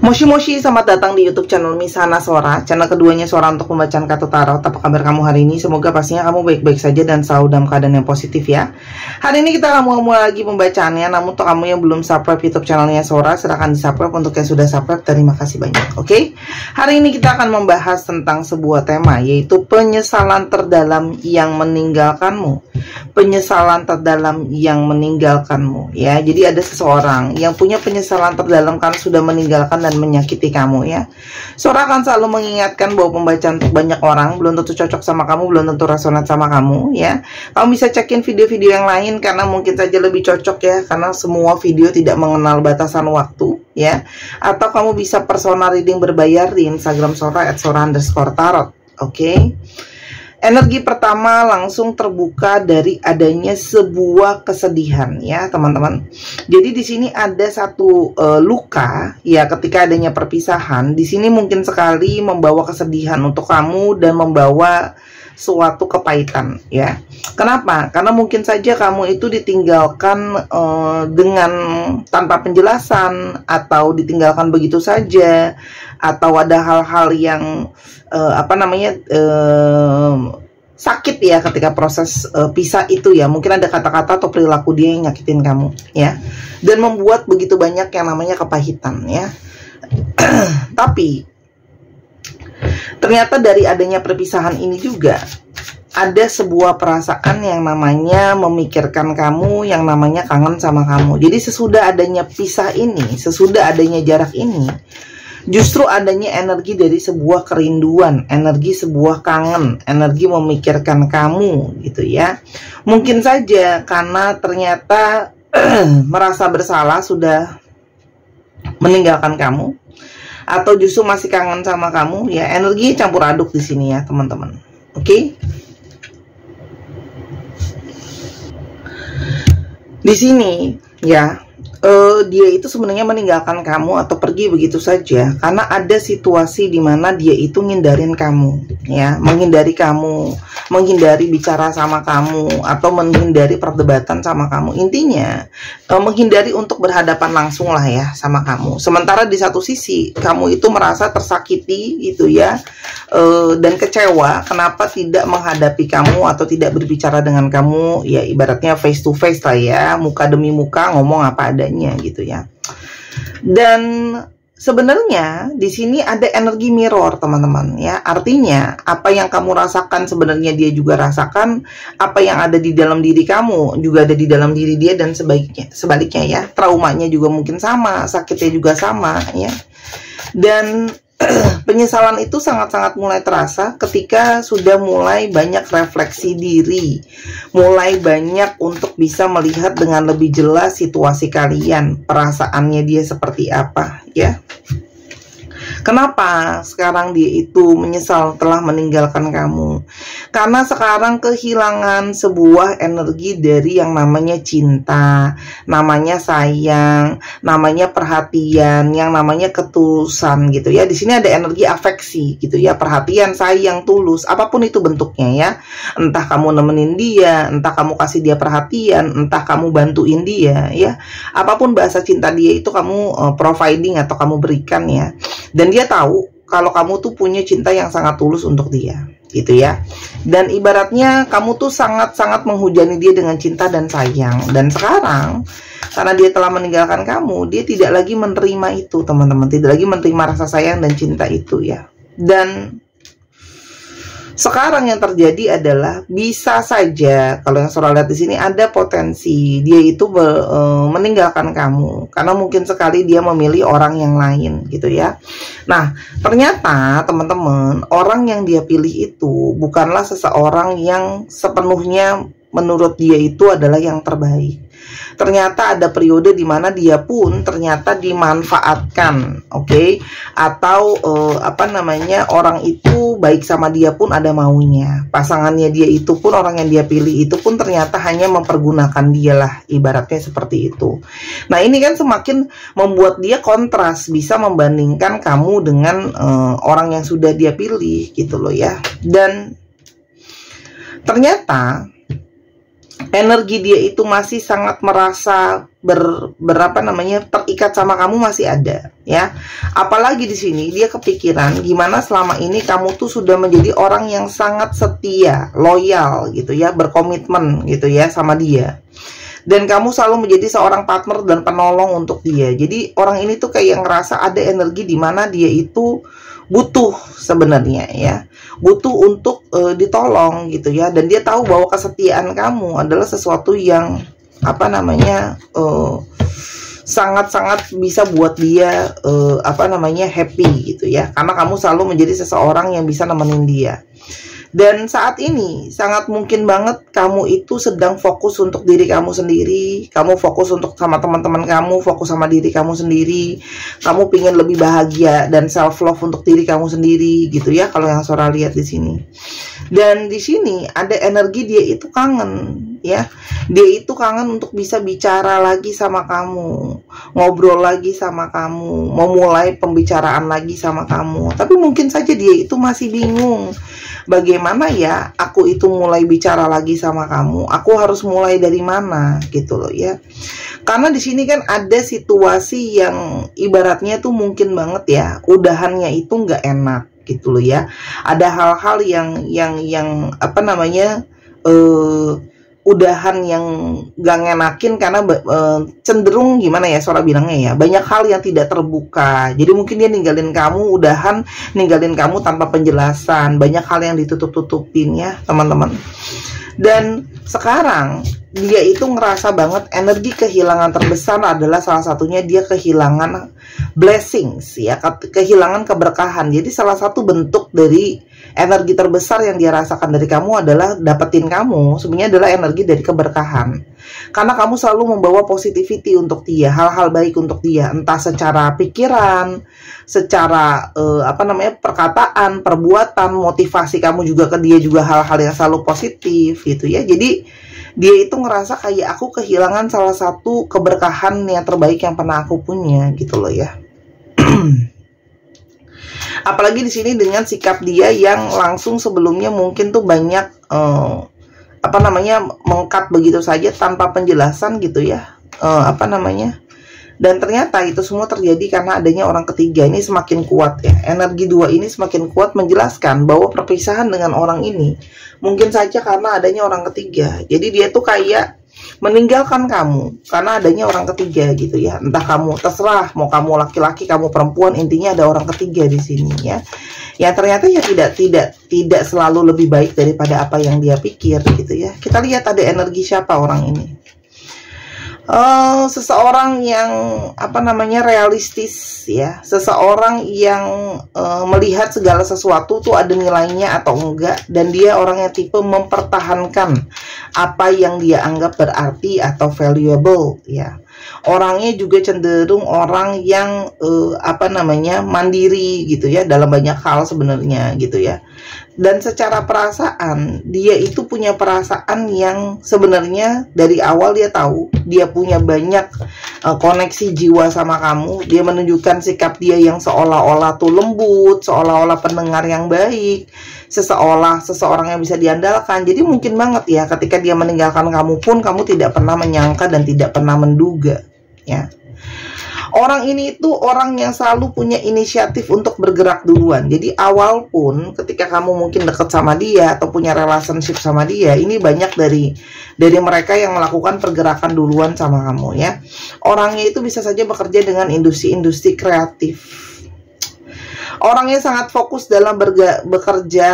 Moshi Moshi, selamat datang di YouTube channel Misana Sora, channel keduanya Sora untuk pembacaan kartu tarot. Apa kabar kamu hari ini? Semoga pastinya kamu baik-baik saja dan selalu dalam keadaan yang positif ya. Hari ini kita akan mulai lagi pembacaannya. Namun untuk kamu yang belum subscribe YouTube channelnya Sora, silahkan di subscribe. Untuk yang sudah subscribe, terima kasih banyak. Oke, hari ini kita akan membahas tentang sebuah tema, yaitu penyesalan terdalam yang meninggalkanmu. Penyesalan terdalam yang meninggalkanmu ya. Jadi ada seseorang yang punya penyesalan terdalam karena sudah meninggalkan dan menyakiti kamu ya. Sora akan selalu mengingatkan bahwa pembacaan untuk banyak orang belum tentu cocok sama kamu, belum tentu resonat sama kamu ya. Kamu bisa cekin video-video yang lain karena mungkin saja lebih cocok ya, karena semua video tidak mengenal batasan waktu ya. Atau kamu bisa personal reading berbayar di Instagram Sora @sora_tarot. Oke. Energi pertama langsung terbuka dari adanya sebuah kesedihan ya teman-teman. Jadi di sini ada satu luka ya, ketika adanya perpisahan. Di sini mungkin sekali membawa kesedihan untuk kamu dan membawa suatu kepahitan ya. Kenapa? Karena mungkin saja kamu itu ditinggalkan dengan tanpa penjelasan, atau ditinggalkan begitu saja, atau ada hal-hal yang sakit ya ketika proses pisah itu ya. Mungkin ada kata-kata atau perilaku dia yang nyakitin kamu ya, dan membuat begitu banyak yang namanya kepahitan ya. Tapi ternyata dari adanya perpisahan ini juga ada sebuah perasaan yang namanya memikirkan kamu, yang namanya kangen sama kamu. Jadi sesudah adanya pisah ini, sesudah adanya jarak ini, justru adanya energi dari sebuah kerinduan, energi sebuah kangen, energi memikirkan kamu gitu ya. Mungkin saja karena ternyata merasa bersalah sudah meninggalkan kamu, atau justru masih kangen sama kamu ya. Energi campur aduk di sini ya teman-teman. Oke. Di sini ya, dia itu sebenarnya meninggalkan kamu atau pergi begitu saja karena ada situasi di mana dia itu ngindarin kamu ya, menghindari kamu, menghindari bicara sama kamu, atau menghindari perdebatan sama kamu. Intinya menghindari untuk berhadapan langsung lah ya sama kamu. Sementara di satu sisi kamu itu merasa tersakiti gitu ya, dan kecewa kenapa tidak menghadapi kamu atau tidak berbicara dengan kamu ya, ibaratnya face to face lah ya, muka demi muka, ngomong apa adanya gitu ya. Dan sebenarnya di sini ada energi mirror teman-teman ya. Artinya apa yang kamu rasakan sebenarnya dia juga rasakan, apa yang ada di dalam diri kamu juga ada di dalam diri dia, dan sebaliknya ya. Traumanya juga mungkin sama, sakitnya juga sama ya. Dan penyesalan itu sangat-sangat mulai terasa ketika sudah mulai banyak refleksi diri, mulai banyak untuk bisa melihat dengan lebih jelas situasi kalian, perasaannya dia seperti apa ya. Kenapa sekarang dia itu menyesal telah meninggalkan kamu? Karena sekarang kehilangan sebuah energi dari yang namanya cinta, namanya sayang, namanya perhatian, yang namanya ketulusan gitu ya. Di sini ada energi afeksi gitu ya, perhatian, sayang, tulus, apapun itu bentuknya ya. Entah kamu nemenin dia, entah kamu kasih dia perhatian, entah kamu bantuin dia ya. Apapun bahasa cinta dia itu kamu providing atau kamu berikan ya. Dan dia tahu kalau kamu tuh punya cinta yang sangat tulus untuk dia gitu ya. Dan ibaratnya kamu tuh sangat-sangat menghujani dia dengan cinta dan sayang. Dan sekarang karena dia telah meninggalkan kamu, dia tidak lagi menerima itu teman-teman, tidak lagi menerima rasa sayang dan cinta itu ya. Dan sekarang yang terjadi adalah bisa saja, kalau yang Sora lihat di sini, ada potensi dia itu meninggalkan kamu karena mungkin sekali dia memilih orang yang lain gitu ya. Nah, ternyata teman-teman, orang yang dia pilih itu bukanlah seseorang yang sepenuhnya menurut dia itu adalah yang terbaik. Ternyata ada periode di mana dia pun ternyata dimanfaatkan, oke? Atau orang itu baik sama dia pun ada maunya. Pasangannya dia itu pun, orang yang dia pilih itu pun ternyata hanya mempergunakan dia lah, ibaratnya seperti itu. Nah, ini kan semakin membuat dia kontras, bisa membandingkan kamu dengan orang yang sudah dia pilih gitu loh ya. Dan ternyata energi dia itu masih sangat merasa terikat sama kamu masih ada ya. Apalagi di sini dia kepikiran gimana selama ini kamu tuh sudah menjadi orang yang sangat setia, loyal gitu ya, berkomitmen gitu ya sama dia. Dan kamu selalu menjadi seorang partner dan penolong untuk dia. Jadi orang ini tuh kayak ngerasa ada energi di mana dia itu butuh sebenarnya ya, butuh untuk ditolong gitu ya. Dan dia tahu bahwa kesetiaan kamu adalah sesuatu yang sangat-sangat bisa buat dia happy gitu ya, karena kamu selalu menjadi seseorang yang bisa nemenin dia. Dan saat ini sangat mungkin banget kamu itu sedang fokus untuk diri kamu sendiri. Kamu fokus untuk sama teman-teman kamu, fokus sama diri kamu sendiri. Kamu pingin lebih bahagia dan self love untuk diri kamu sendiri gitu ya, kalau yang Sora lihat di sini. Dan di sini ada energi dia itu kangen ya. Dia itu kangen untuk bisa bicara lagi sama kamu, ngobrol lagi sama kamu, memulai pembicaraan lagi sama kamu. Tapi mungkin saja dia itu masih bingung. Bagaimana ya aku itu mulai bicara lagi sama kamu? Aku harus mulai dari mana gitu loh ya. Karena di sini kan ada situasi yang ibaratnya tuh mungkin banget ya, udahannya itu nggak enak gitu loh ya. Ada hal-hal yang udahan yang gak ngenakin karena cenderung gimana ya Sora bilangnya ya, banyak hal yang tidak terbuka. Jadi mungkin dia ninggalin kamu, udahan ninggalin kamu tanpa penjelasan, banyak hal yang ditutup-tutupin ya teman-teman. Dan sekarang dia itu ngerasa banget energi kehilangan terbesar adalah salah satunya dia kehilangan blessings ya, kehilangan keberkahan. Jadi salah satu bentuk dari energi terbesar yang dia rasakan dari kamu adalah dapetin kamu sebenarnya adalah energi dari keberkahan. Karena kamu selalu membawa positivity untuk dia, hal-hal baik untuk dia, entah secara pikiran, secara perkataan, perbuatan, motivasi kamu juga ke dia juga hal-hal yang selalu positif gitu ya. Jadi dia itu ngerasa kayak aku kehilangan salah satu keberkahan yang terbaik yang pernah aku punya gitu loh ya. Apalagi di sini dengan sikap dia yang langsung sebelumnya mungkin tuh banyak mengkat begitu saja tanpa penjelasan gitu ya. Dan ternyata itu semua terjadi karena adanya orang ketiga. Ini semakin kuat ya. Energi dua ini semakin kuat menjelaskan bahwa perpisahan dengan orang ini mungkin saja karena adanya orang ketiga. Jadi dia tuh kayak meninggalkan kamu karena adanya orang ketiga gitu ya. Entah kamu, terserah mau kamu laki-laki, kamu perempuan, intinya ada orang ketiga di sini ya. Yang ternyata ya tidak selalu lebih baik daripada apa yang dia pikir gitu ya. Kita lihat ada energi siapa orang ini. Seseorang yang realistis ya, seseorang yang melihat segala sesuatu tuh ada nilainya atau enggak, dan dia orang yang tipe mempertahankan apa yang dia anggap berarti atau valuable ya. Orangnya juga cenderung orang yang mandiri gitu ya dalam banyak hal sebenarnya gitu ya. Dan secara perasaan dia itu punya perasaan yang sebenarnya dari awal dia tahu dia punya banyak koneksi jiwa sama kamu. Dia menunjukkan sikap dia yang seolah-olah tuh lembut, seolah-olah pendengar yang baik, seseorang yang bisa diandalkan. Jadi mungkin banget ya ketika dia meninggalkan kamu pun kamu tidak pernah menyangka dan tidak pernah menduga ya. Orang ini itu orang yang selalu punya inisiatif untuk bergerak duluan. Jadi awal pun ketika kamu mungkin dekat sama dia atau punya relationship sama dia, ini banyak dari mereka yang melakukan pergerakan duluan sama kamu ya. Orangnya itu bisa saja bekerja dengan industri-industri kreatif. Orangnya sangat fokus dalam bekerja,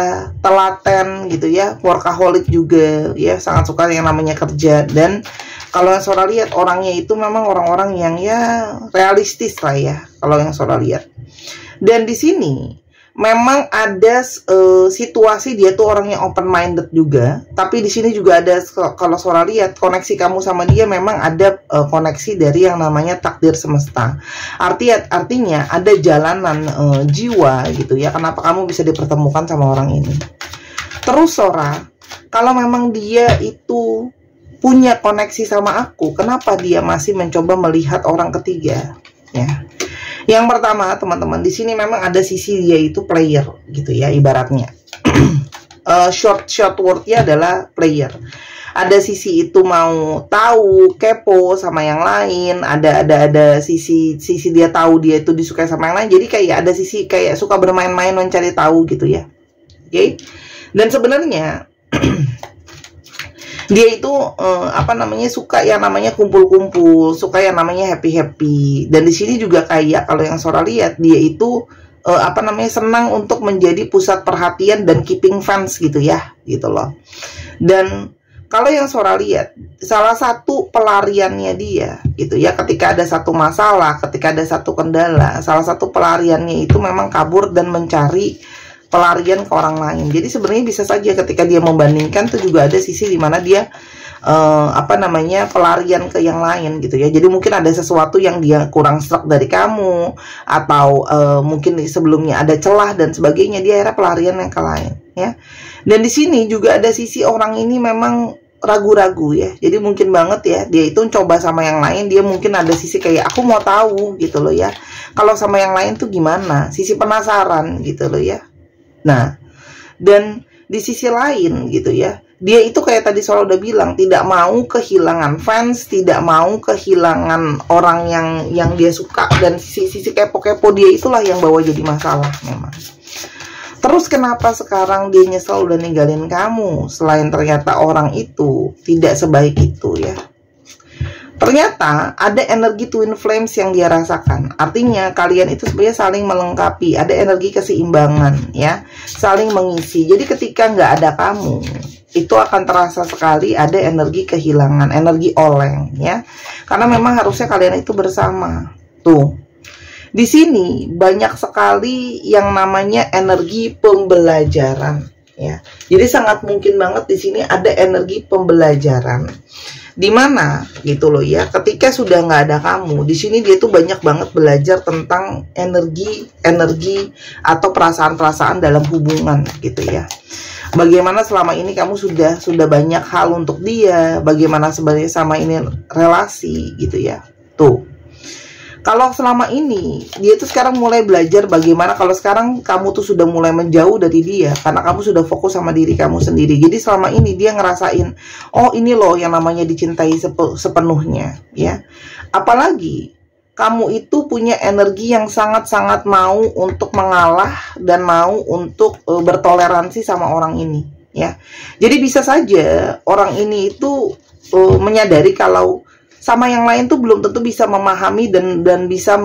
telaten gitu ya, workaholic juga ya, sangat suka yang namanya kerja. Dan kalau yang Sora lihat orangnya itu memang orang-orang yang ya realistis lah ya, kalau yang Sora lihat. Dan di sini memang ada situasi dia tuh orangnya open minded juga, tapi di sini juga ada, kalau Sora lihat koneksi kamu sama dia memang ada koneksi dari yang namanya takdir semesta. Artinya ada jalanan jiwa gitu ya, kenapa kamu bisa dipertemukan sama orang ini. Terus Sora, kalau memang dia itu punya koneksi sama aku, kenapa dia masih mencoba melihat orang ketiga ya? Yang pertama teman-teman, di sini memang ada sisi dia itu player gitu ya ibaratnya. short wordnya adalah player. Ada sisi itu mau tahu, kepo sama yang lain, ada sisi dia tahu dia itu disukai sama yang lain. Jadi kayak ada sisi kayak suka bermain-main mencari tahu gitu ya. Oke. Dan sebenarnya dia itu suka yang namanya kumpul-kumpul, suka yang namanya happy-happy. Dan di sini juga kayak kalau yang Sora lihat, dia itu senang untuk menjadi pusat perhatian dan keeping fans gitu ya, gitu loh. Dan kalau yang Sora lihat, salah satu pelariannya dia gitu ya, ketika ada satu masalah, ketika ada satu kendala, salah satu pelariannya itu memang kabur dan mencari pelarian ke orang lain. Jadi sebenarnya bisa saja ketika dia membandingkan tuh juga ada sisi di mana dia pelarian ke yang lain gitu ya. Jadi mungkin ada sesuatu yang dia kurang struck dari kamu, atau mungkin sebelumnya ada celah dan sebagainya, dia akhirnya pelarian yang ke lain ya. Dan di sini juga ada sisi orang ini memang ragu-ragu ya. Jadi mungkin banget ya dia itu coba sama yang lain, dia mungkin ada sisi kayak aku mau tahu gitu loh ya. Kalau sama yang lain tuh gimana? Sisi penasaran gitu loh ya. Nah, dan di sisi lain gitu ya, dia itu kayak tadi Sora udah bilang, tidak mau kehilangan fans, tidak mau kehilangan orang yang dia suka, dan sisi kepo-kepo dia itulah yang bawa jadi masalah memang. Terus kenapa sekarang dia nyesel udah ninggalin kamu, selain ternyata orang itu tidak sebaik itu ya. Ternyata ada energi twin flames yang dia rasakan. Artinya kalian itu sebenarnya saling melengkapi, ada energi keseimbangan ya, saling mengisi. Jadi ketika nggak ada kamu, itu akan terasa sekali ada energi kehilangan, energi oleng ya. Karena memang harusnya kalian itu bersama. Tuh. Di sini banyak sekali yang namanya energi pembelajaran ya. Jadi sangat mungkin banget di sini ada energi pembelajaran. Di mana gitu loh ya, ketika sudah nggak ada kamu, di sini dia tuh banyak banget belajar tentang energi atau perasaan-perasaan dalam hubungan gitu ya. Bagaimana selama ini kamu sudah banyak hal untuk dia, bagaimana sebenarnya sama ini relasi gitu ya. Tuh. Kalau selama ini dia tuh sekarang mulai belajar bagaimana kalau sekarang kamu tuh sudah mulai menjauh dari dia karena kamu sudah fokus sama diri kamu sendiri. Jadi selama ini dia ngerasain, oh ini loh yang namanya dicintai sepenuhnya ya. Apalagi kamu itu punya energi yang sangat-sangat mau untuk mengalah dan mau untuk bertoleransi sama orang ini ya. Jadi bisa saja orang ini itu menyadari kalau sama yang lain tuh belum tentu bisa memahami dan bisa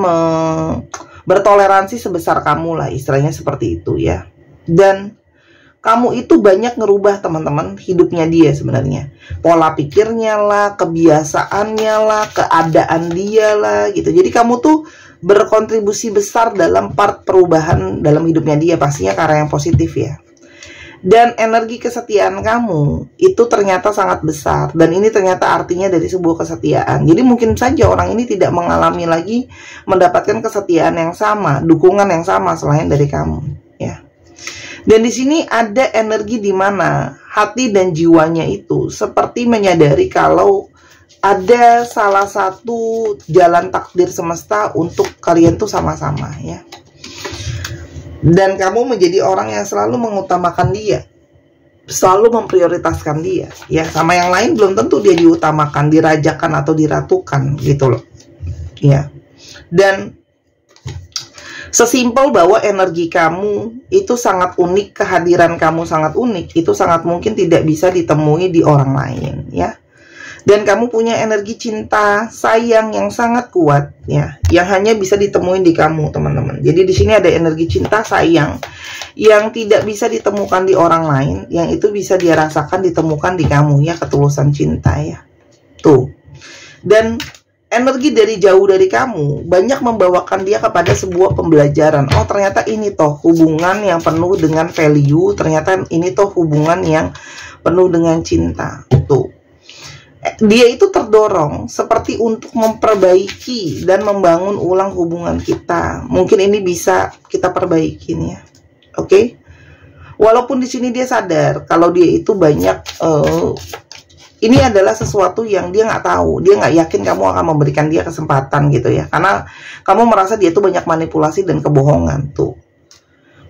bertoleransi sebesar kamu lah, istilahnya seperti itu ya. Dan kamu itu banyak ngerubah teman-teman hidupnya dia sebenarnya, pola pikirnya lah, kebiasaannya lah, keadaan dia lah gitu. Jadi kamu tuh berkontribusi besar dalam part perubahan dalam hidupnya dia, pastinya karena yang positif ya. Dan energi kesetiaan kamu itu ternyata sangat besar. Dan ini ternyata artinya dari sebuah kesetiaan. Jadi mungkin saja orang ini tidak mengalami lagi mendapatkan kesetiaan yang sama, dukungan yang sama selain dari kamu ya. Dan di sini ada energi di mana hati dan jiwanya itu seperti menyadari kalau ada salah satu jalan takdir semesta untuk kalian tuh sama-sama ya. Dan kamu menjadi orang yang selalu mengutamakan dia, selalu memprioritaskan dia ya. Sama yang lain belum tentu dia diutamakan, dirajakan atau diratukan gitu loh ya. Dan sesimpel bahwa energi kamu itu sangat unik, kehadiran kamu sangat unik, itu sangat mungkin tidak bisa ditemui di orang lain ya. Dan kamu punya energi cinta, sayang yang sangat kuat ya, yang hanya bisa ditemuin di kamu, teman-teman. Jadi di sini ada energi cinta, sayang yang tidak bisa ditemukan di orang lain, yang itu bisa dia rasakan ditemukan di kamu ya, ketulusan cinta ya. Tuh. Dan energi dari jauh dari kamu banyak membawakan dia kepada sebuah pembelajaran. Oh, ternyata ini toh hubungan yang penuh dengan value, ternyata ini toh hubungan yang penuh dengan cinta. Tuh. Dia itu terdorong seperti untuk memperbaiki dan membangun ulang hubungan kita. Mungkin ini bisa kita perbaikin ya. Oke? Walaupun di sini dia sadar kalau dia itu banyak ini adalah sesuatu yang dia nggak tahu, dia nggak yakin kamu akan memberikan dia kesempatan gitu ya. Karena kamu merasa dia itu banyak manipulasi dan kebohongan tuh.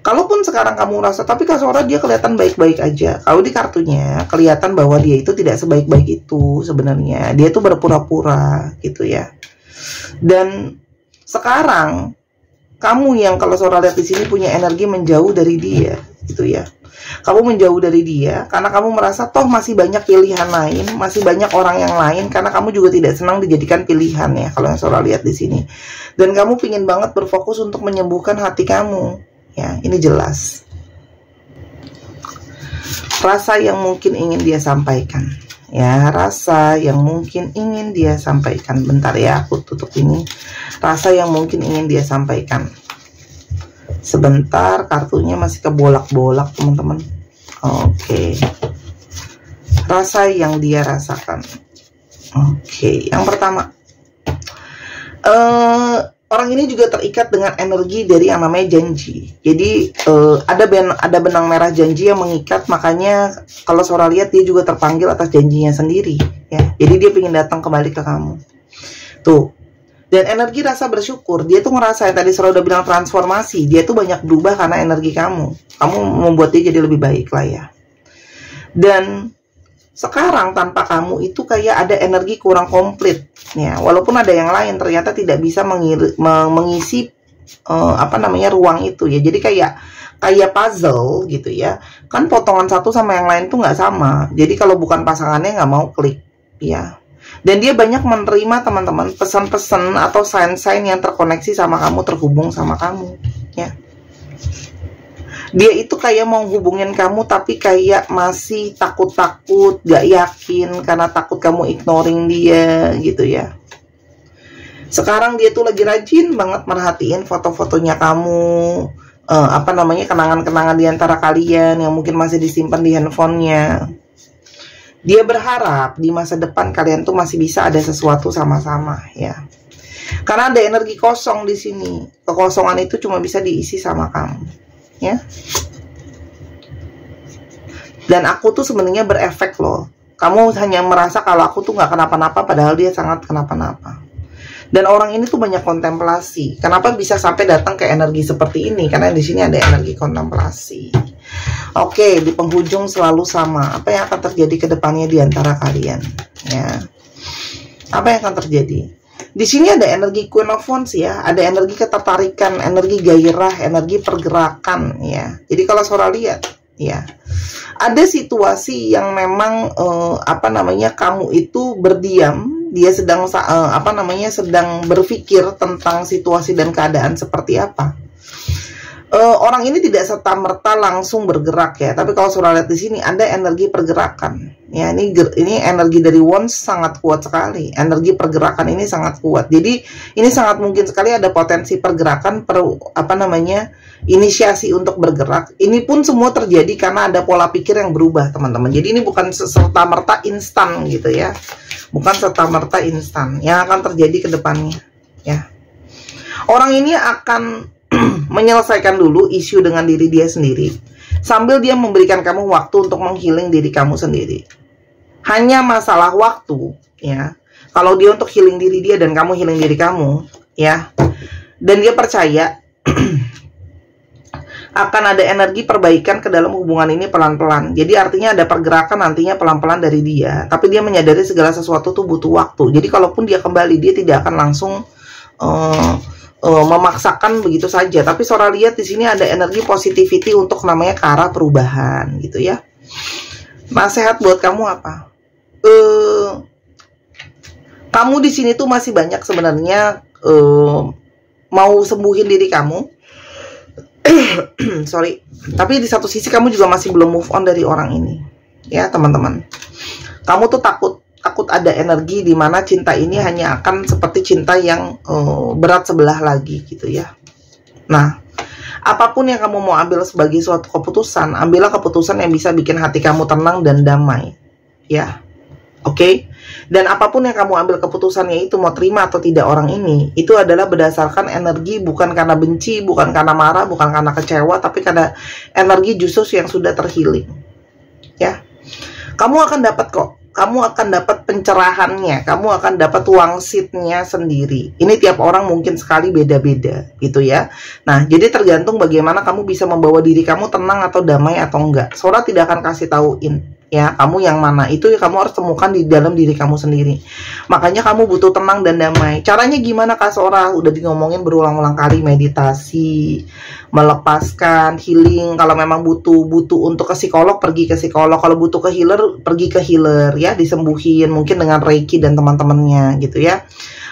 Kalaupun sekarang kamu rasa, tapi Kak Sora dia kelihatan baik-baik aja. Kalau di kartunya kelihatan bahwa dia itu tidak sebaik-baik itu sebenarnya. Dia itu berpura-pura gitu ya. Dan sekarang kamu yang kalau Sora lihat di sini punya energi menjauh dari dia gitu ya. Kamu menjauh dari dia karena kamu merasa toh masih banyak pilihan lain, masih banyak orang yang lain, karena kamu juga tidak senang dijadikan pilihan ya kalau yang Sora lihat di sini. Dan kamu pingin banget berfokus untuk menyembuhkan hati kamu. Ya, ini jelas. Rasa yang mungkin ingin dia sampaikan. Ya, rasa yang mungkin ingin dia sampaikan. Bentar ya, aku tutup ini. Rasa yang mungkin ingin dia sampaikan. Sebentar, kartunya masih kebolak-bolak, teman-teman. Oke. Rasa yang dia rasakan. Oke, yang pertama. Orang ini juga terikat dengan energi dari yang namanya janji. Jadi ada benang merah janji yang mengikat, makanya kalau Sora lihat dia juga terpanggil atas janjinya sendiri ya. Jadi dia ingin datang kembali ke kamu. Tuh. Dan energi rasa bersyukur, dia tuh ngerasa yang tadi Sora udah bilang transformasi, dia tuh banyak berubah karena energi kamu. Kamu membuat dia jadi lebih baik lah ya. Dan sekarang tanpa kamu itu kayak ada energi kurang komplit ya, walaupun ada yang lain ternyata tidak bisa mengisi ruang itu ya. Jadi kayak puzzle gitu ya, kan potongan satu sama yang lain tuh nggak sama, jadi kalau bukan pasangannya nggak mau klik ya. Dan dia banyak menerima teman-teman pesan-pesan atau sign-sign yang terkoneksi sama kamu, terhubung sama kamu ya. Dia itu kayak mau hubungin kamu tapi kayak masih takut-takut, gak yakin karena takut kamu ignoring dia gitu ya. Sekarang dia tuh lagi rajin banget merhatiin foto-fotonya kamu, kenangan-kenangan di antara kalian yang mungkin masih disimpan di handphonenya. Dia berharap di masa depan kalian tuh masih bisa ada sesuatu sama-sama ya. Karena ada energi kosong di sini. Kekosongan itu cuma bisa diisi sama kamu. Ya. Dan aku tuh sebenarnya berefek loh. Kamu hanya merasa kalau aku tuh nggak kenapa-napa, padahal dia sangat kenapa-napa. Dan orang ini tuh banyak kontemplasi. Kenapa bisa sampai datang ke energi seperti ini? Karena di sini ada energi kontemplasi. Oke, di penghujung selalu sama. Apa yang akan terjadi ke depannya di antara kalian? Ya. Apa yang akan terjadi? Di sini ada energi Queen of Wands ya, ada energi ketertarikan, energi gairah, energi pergerakan ya. Jadi kalau Sora lihat ya, ada situasi yang memang kamu itu berdiam, dia sedang sedang berpikir tentang situasi dan keadaan seperti apa. Orang ini tidak serta-merta langsung bergerak ya, tapi kalau Sora lihat di sini ada energi pergerakan. Ya, ini energi dari Wands sangat kuat sekali. Energi pergerakan ini sangat kuat. Jadi ini sangat mungkin sekali ada potensi pergerakan, inisiasi untuk bergerak. Ini pun semua terjadi karena ada pola pikir yang berubah, teman-teman. Jadi ini bukan serta-merta instan gitu ya. Bukan serta-merta instan yang akan terjadi ke depannya ya. Orang ini akan menyelesaikan dulu isu dengan diri dia sendiri, sambil dia memberikan kamu waktu untuk menghealing diri kamu sendiri. Hanya masalah waktu ya. Kalau dia untuk healing diri dia dan kamu healing diri kamu ya. Dan dia percaya akan ada energi perbaikan ke dalam hubungan ini pelan-pelan. Jadi artinya ada pergerakan nantinya pelan-pelan dari dia. Tapi dia menyadari segala sesuatu tuh butuh waktu. Jadi kalaupun dia kembali, dia tidak akan langsung memaksakan begitu saja. Tapi Sora lihat di sini ada energi positivity untuk namanya ke arah perubahan gitu ya. Nasihat buat kamu apa? Kamu di sini tuh masih banyak sebenarnya mau sembuhin diri kamu. Sorry. Tapi di satu sisi kamu juga masih belum move on dari orang ini. Ya, teman-teman. Kamu tuh takut ada energi di mana cinta ini hanya akan seperti cinta yang berat sebelah lagi gitu ya. Nah, apapun yang kamu mau ambil sebagai suatu keputusan, ambillah keputusan yang bisa bikin hati kamu tenang dan damai. Ya. Oke? Dan apapun yang kamu ambil keputusannya itu mau terima atau tidak orang ini, itu adalah berdasarkan energi, bukan karena benci, bukan karena marah, bukan karena kecewa, tapi karena energi justru yang sudah terhealing. Ya. Kamu akan dapat kok kamu akan dapat pencerahannya, kamu akan dapat wangsitnya sendiri. Ini tiap orang mungkin sekali beda-beda gitu ya. Nah, jadi tergantung bagaimana kamu bisa membawa diri kamu tenang atau damai atau enggak. Sora tidak akan kasih tauin ya, kamu yang mana, itu ya kamu harus temukan di dalam diri kamu sendiri. Makanya kamu butuh tenang dan damai. Caranya gimana Kak Sora? Udah ngomongin berulang-ulang kali, meditasi, melepaskan, healing. Kalau memang butuh untuk ke psikolog, pergi ke psikolog. Kalau butuh ke healer, pergi ke healer ya, disembuhin mungkin dengan Reiki dan teman-temannya gitu ya.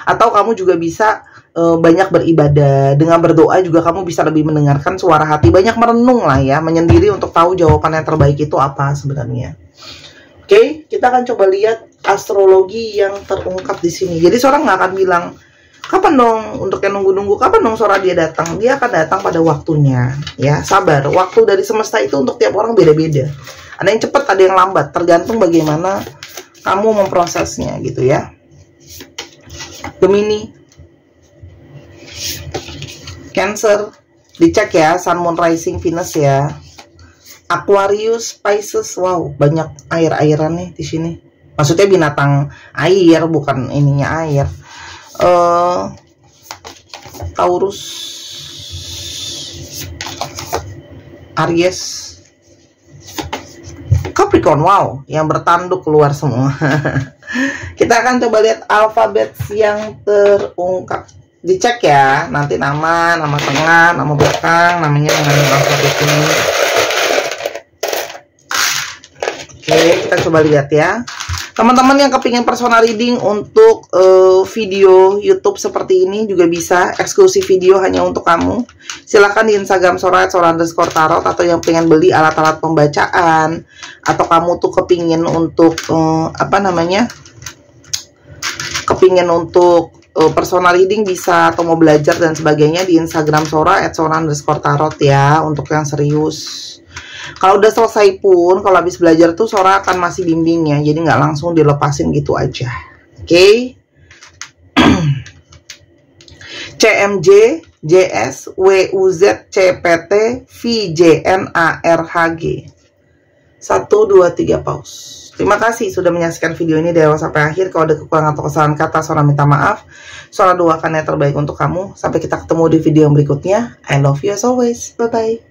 Atau kamu juga bisa banyak beribadah, dengan berdoa juga kamu bisa lebih mendengarkan suara hati, banyak merenung lah ya, menyendiri untuk tahu jawaban yang terbaik itu apa sebenarnya. Oke, kita akan coba lihat astrologi yang terungkap di sini. Jadi seorang nggak akan bilang, kapan dong untuk yang nunggu-nunggu, kapan dong Sora dia datang? Dia akan datang pada waktunya, ya sabar. Waktu dari semesta itu untuk tiap orang beda-beda. Ada yang cepat, ada yang lambat, tergantung bagaimana kamu memprosesnya gitu ya. Gemini, Cancer, dicek ya, Sun, Moon, Rising, Venus ya. Aquarius, Pisces, wow, banyak air-airan nih di sini. Maksudnya binatang air, bukan ininya air. Taurus, Aries, Capricorn, wow, yang bertanduk keluar semua. Kita akan coba lihat alfabet yang terungkap. Dicek ya, nanti nama tengah, nama belakang, namanya dengan alfabet ini. Oke, kita coba lihat ya. Teman-teman yang kepingin personal reading untuk video YouTube seperti ini juga bisa, eksklusif video hanya untuk kamu. Silahkan di Instagram Sora_tarot, atau yang pengen beli alat-alat pembacaan, atau kamu tuh kepingin untuk kepingin untuk personal reading bisa, atau mau belajar dan sebagainya di Instagram Sora_tarot ya, untuk yang serius. Kalau udah selesai pun, kalau habis belajar tuh Sora akan masih bimbingnya, jadi nggak langsung dilepasin gitu aja. Oke. CMJ, JS, WUZ, CPT, VJNARHG. 1, 2, 3 pause. Terima kasih sudah menyaksikan video ini dari awal sampai akhir. Kalau ada kekurangan atau kesalahan kata, Sora minta maaf. Sora doakan yang terbaik untuk kamu. Sampai kita ketemu di video yang berikutnya. I love you as always. Bye-bye.